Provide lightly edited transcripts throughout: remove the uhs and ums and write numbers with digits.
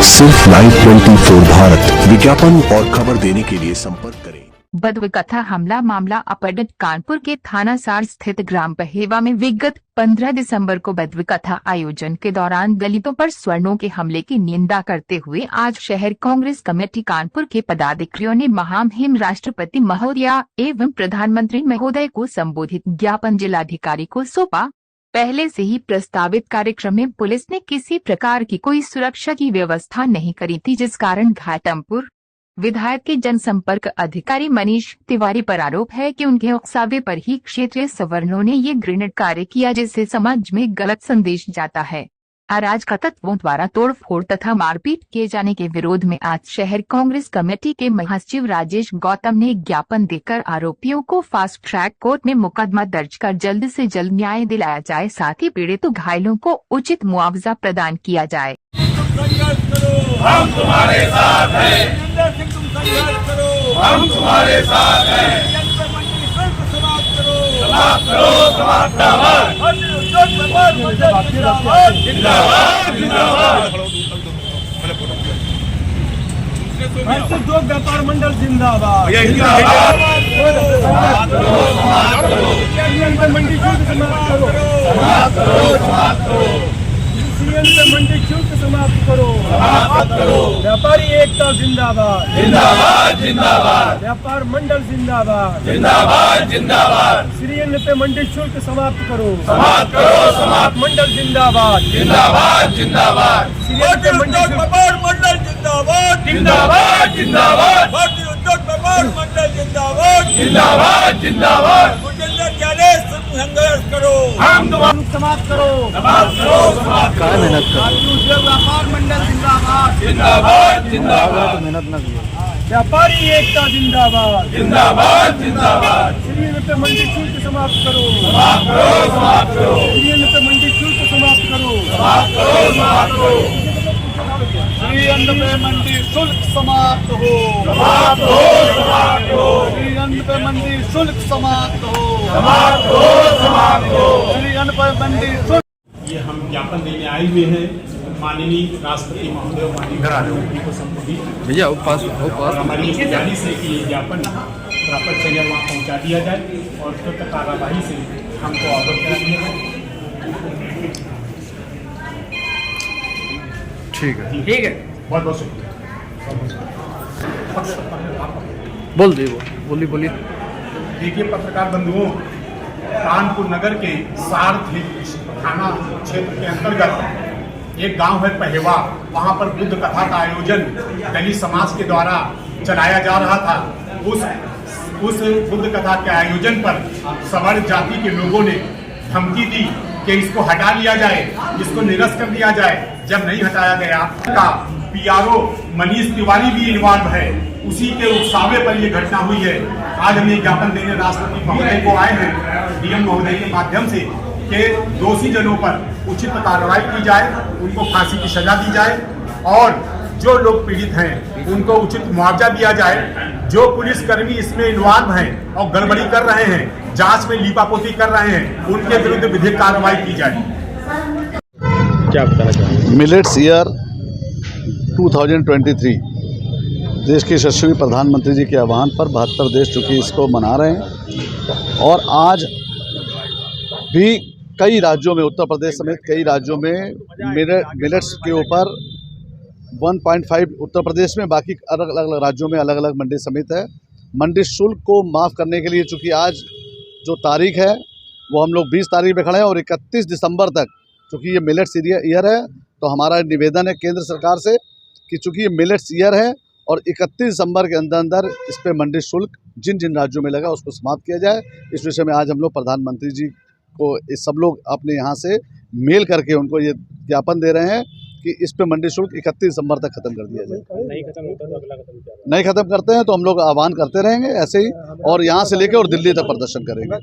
सिर्फ लाइव 24 भारत विज्ञापन और खबर देने के लिए संपर्क करें। बद्व कथा हमला मामला अपडेट कानपुर के थाना सार स्थित ग्राम बहेवा में विगत 15 दिसंबर को बद्व कथा आयोजन के दौरान दलितों पर स्वर्णों के हमले की निंदा करते हुए आज शहर कांग्रेस कमेटी कानपुर के पदाधिकारियों ने महामहिम राष्ट्रपति महोदय एवं प्रधानमंत्री महोदय को संबोधित ज्ञापन जिलाधिकारी को सौंपा। पहले से ही प्रस्तावित कार्यक्रम में पुलिस ने किसी प्रकार की कोई सुरक्षा की व्यवस्था नहीं करी थी, जिस कारण घाटमपुर विधायक के जनसंपर्क अधिकारी मनीष तिवारी पर आरोप है कि उनके उकसावे पर ही क्षेत्रीय सवर्णों ने ये घृणित कार्य किया, जिससे समाज में गलत संदेश जाता है। अराजक तत्वों द्वारा तोड़फोड़ तथा मारपीट किए जाने के विरोध में आज शहर कांग्रेस कमेटी के महासचिव राजेश गौतम ने ज्ञापन देकर आरोपियों को फास्ट ट्रैक कोर्ट में मुकदमा दर्ज कर जल्द से जल्द न्याय दिलाया जाए, साथ ही पीड़ित घायलों को उचित मुआवजा प्रदान किया जाए। हम तुम्हारे साथ हैं, हम तुम्हारे साथ हैं। समाप्त करो, समाप्त जिंदाबाद, जिंदाबाद। व्यापार मंडल जिंदाबाद, मंडी शुल्क समाप्त करो, व्यापारी एकता जिंदाबाद, जिंदाबाद, जिंदाबाद। व्यापार मंडल जिंदाबाद, जिंदाबाद, जिंदाबाद। श्रीअन्न पे मंडी शुल्क समाप्त करो, समाप्त करो, समाप्त। मंडल जिंदाबाद, जिंदाबाद, जिंदाबाद। श्रीअन्न पे मंडी व्यापार मंडल जिंदाबाद, जिंदाबाद, जिंदाबाद। भारतीय उद्योग व्यापार मंडल जिंदाबाद, जिंदाबाद, जिंदाबाद। संघर्ष करो, हम समाप्त करो, समाप्त करो, समाप्त करो। मेहनत करो। व्यापार मंडल जिंदाबाद, जिंदाबाद, जिंदाबाद। मेहनत न करो। व्यापारी एकता जिंदाबाद, जिंदाबाद, जिंदाबाद। श्रीअन्न पे मंडी शुल्क समाप्त करो, समाप्त करो, समाप्त करो। श्रीअन्न पे मंडी शुल्क समाप्त करो, समाप्त करो, समाप्त करो। श्रीअन्न पे मंडी शुल्क समाप्त हो, समाप्त हो, समाप्त हो। श्रीअन्न पे मंडी शुल्क समाप्त हो, समाप्त हो, समाप्त हो। श्रीअन्न पे मंडी शुल्क। ये हम ज्ञापन देने आए हुए हैं माननीय राष्ट्रपति महोदय, माननीय को संबोधित भैया हमारी गुजारिश है कि ये ज्ञापन प्रॉपर जगह वहाँ पहुँचा दिया जाए और तुरंत कार्यवाही से हमको अवगत करा दिया जाए। ठीक है, ठीक है, बहुत बहुत शुक्रिया। बोलिए। देखिए पत्रकार बंधुओं, कानपुर नगर के सार थाना क्षेत्र के अंतर्गत एक गांव है पहेवा, वहां पर बुद्ध कथा का आयोजन दलित समाज के द्वारा चलाया जा रहा था। उस बुद्ध कथा के आयोजन पर सवर्ण जाति के लोगों ने धमकी दी कि इसको हटा लिया जाए, इसको निरस्त कर दिया जाए। जब नहीं हटाया गया का पीआरओ मनीष तिवारी भी इन्वॉल्व है, उसी के उकसावे पर यह घटना हुई है। आज हम ये ज्ञापन देने राष्ट्रपति महोदय को आए हैं डीएम महोदय के माध्यम से कि दोषी जनों पर उचित कार्रवाई की जाए, उनको फांसी की सजा दी जाए और जो लोग पीड़ित हैं उनको उचित मुआवजा दिया जाए। जो पुलिसकर्मी इसमें इन्वॉल्व हैं और गड़बड़ी कर रहे हैं, जांच में लीपापोती कर रहे हैं, उनके विरुद्ध विधिक कार्रवाई की जाए। क्या बताना चाहेंगे? मिलेट्स ईयर 2023 देश के यशस्वी प्रधानमंत्री जी के आह्वान पर 72 देश चूँकि इसको मना रहे हैं और आज भी कई राज्यों में, उत्तर प्रदेश समेत कई राज्यों में मिलेट्स के ऊपर 1.5 उत्तर प्रदेश में, बाकी अलग अलग राज्यों में अलग अलग मंडी समिति है। मंडी शुल्क को माफ़ करने के लिए चूँकि आज जो तारीख है वो हम लोग 20 तारीख पे खड़े हैं और 31 दिसंबर तक, चूँकि ये मिलेट्स ईयर है तो हमारा निवेदन है केंद्र सरकार से कि चूँकि ये मिलेट्स ईयर है और 31 दिसंबर के अंदर इस पे मंडी शुल्क जिन जिन राज्यों में लगा उसको समाप्त किया जाए। इस विषय में आज हम लोग प्रधानमंत्री जी को सब लोग अपने यहाँ से मेल करके उनको ये ज्ञापन दे रहे हैं कि इस पे मंडी शुल्क 31 दिसंबर तक खत्म कर दिया जाए। नहीं खत्म करते हैं तो हम लोग आह्वान करते रहेंगे ऐसे ही, और यहाँ से लेकर और दिल्ली तक प्रदर्शन करेंगे।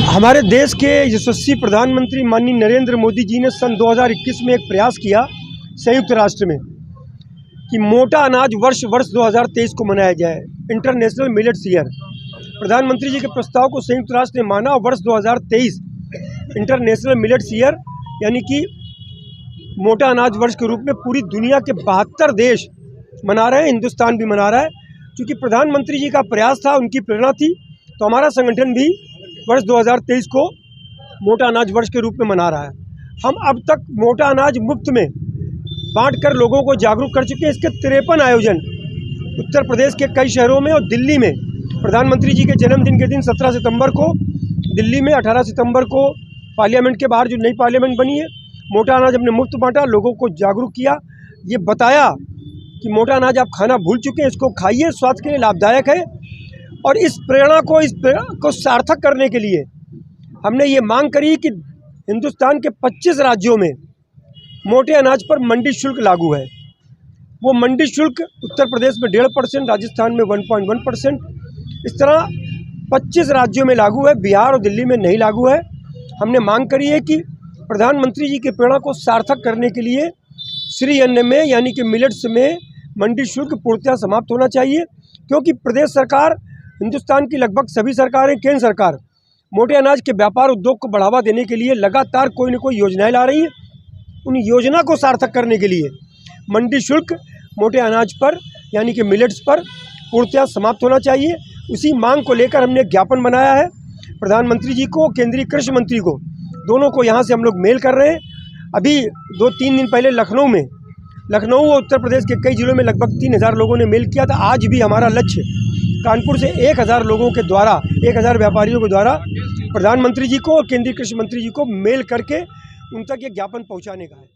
हमारे देश के यशस्वी प्रधानमंत्री माननीय नरेंद्र मोदी जी ने सन 2021 में एक प्रयास किया संयुक्त राष्ट्र में कि मोटा अनाज वर्ष 2023 को मनाया जाए, इंटरनेशनल मिलेट्स ईयर। प्रधानमंत्री जी के प्रस्ताव को संयुक्त राष्ट्र ने माना और वर्ष 2023 इंटरनेशनल मिलेट्स ईयर यानी कि मोटा अनाज वर्ष के रूप में पूरी दुनिया के 72 देश मना रहे हैं, हिंदुस्तान भी मना रहा है। क्योंकि प्रधानमंत्री जी का प्रयास था, उनकी प्रेरणा थी, तो हमारा संगठन भी वर्ष 2023 को मोटा अनाज वर्ष के रूप में मना रहा है। हम अब तक मोटा अनाज मुफ्त में बांटकर लोगों को जागरूक कर चुके हैं। इसके 53 आयोजन उत्तर प्रदेश के कई शहरों में और दिल्ली में, प्रधानमंत्री जी के जन्मदिन के दिन 17 सितंबर को दिल्ली में, 18 सितंबर को पार्लियामेंट के बाहर जो नई पार्लियामेंट बनी है, मोटा अनाज हमने मुफ्त बांटा, लोगों को जागरूक किया, ये बताया कि मोटा अनाज आप खाना भूल चुके हैं, इसको खाइए, स्वास्थ्य के लिए लाभदायक है। और इस प्रेरणा को सार्थक करने के लिए हमने ये मांग करी कि हिंदुस्तान के 25 राज्यों में मोटे अनाज पर मंडी शुल्क लागू है। वो मंडी शुल्क उत्तर प्रदेश में 1.5%, राजस्थान में 1.1%, इस तरह 25 राज्यों में लागू है, बिहार और दिल्ली में नहीं लागू है। हमने मांग करी है कि प्रधानमंत्री जी की प्रेरणा को सार्थक करने के लिए श्री अन्न में यानी कि मिलेट्स में मंडी शुल्क पूर्णतः समाप्त होना चाहिए। क्योंकि प्रदेश सरकार, हिंदुस्तान की लगभग सभी सरकारें, केंद्र सरकार मोटे अनाज के व्यापार उद्योग को बढ़ावा देने के लिए लगातार कोई न कोई योजनाएं ला रही है। उन योजना को सार्थक करने के लिए मंडी शुल्क मोटे अनाज पर यानी कि मिलेट्स पर पूर्णतः समाप्त होना चाहिए। उसी मांग को लेकर हमने ज्ञापन बनाया है प्रधानमंत्री जी को, केंद्रीय कृषि मंत्री को, दोनों को यहाँ से हम लोग मेल कर रहे हैं। अभी 2-3 दिन पहले लखनऊ और उत्तर प्रदेश के कई जिलों में लगभग 3000 लोगों ने मेल किया था। आज भी हमारा लक्ष्य कानपुर से 1000 लोगों के द्वारा, 1000 व्यापारियों के द्वारा प्रधानमंत्री जी को और केंद्रीय कृषि मंत्री जी को मेल करके उन तक ये ज्ञापन पहुँचाने का है।